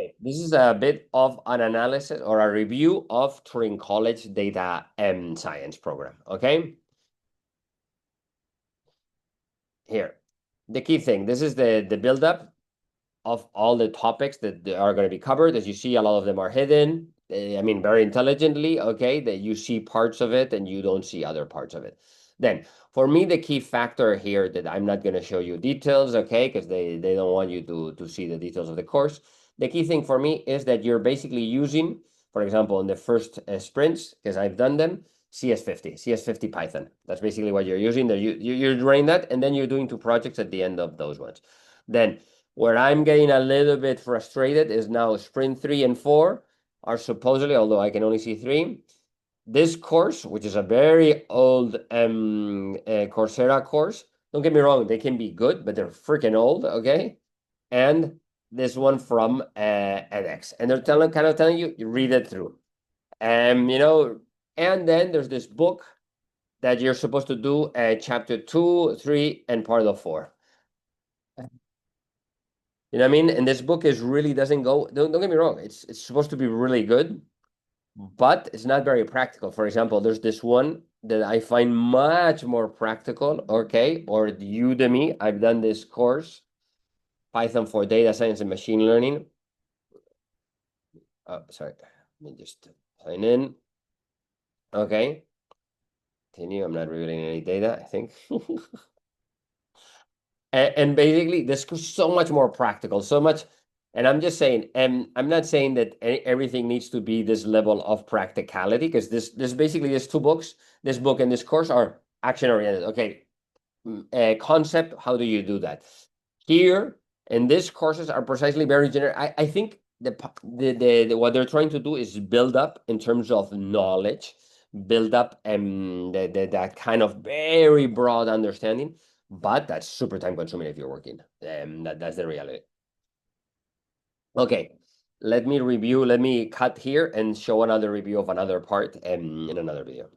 Okay, this is a bit of an analysis or a review of Turing College data science program. Okay, here, the key thing. This is the buildup of all the topics that are going to be covered. As you see, a lot of them are hidden. I mean, very intelligently. Okay, that you see parts of it and you don't see other parts of it. Then, for me, the key factor here that I'm not going to show you details, okay, because they don't want you to see the details of the course. The key thing for me is that you're basically using, for example, in the first sprints, because I've done them, CS50 Python. That's basically what you're using. You're doing that, and then you're doing two projects at the end of those ones. Then, where I'm getting a little bit frustrated is now sprint 3 and 4 are supposedly, although I can only see 3, this course, which is a very old Coursera course. Don't get me wrong, they can be good, but they're freaking old, okay? And this one from edX. And they're kind of telling you, you read it through. You know, and then there's this book that you're supposed to do chapter 2, 3, and part of 4. You know what I mean? And this book is really doesn't go, don't get me wrong, it's supposed to be really good, but it's not very practical. For example, there's this one that I find much more practical, okay? Or Udemy, I've done this course, Python for Data Science and Machine Learning. Oh, sorry, let me just sign in. Okay, continue. I'm not revealing any data, I think. And basically, this is so much more practical, so much. And I'm just saying, and I'm not saying that everything needs to be this level of practicality, because this basically there's two books. This book and this course are action oriented. Okay, concept. How do you do that? Here, and these courses are precisely very generic. I think the what they're trying to do is build up in terms of knowledge, build up that kind of very broad understanding, but that's super time consuming if you're working. That's the reality. Okay, let me cut here and show another review of another part in another video.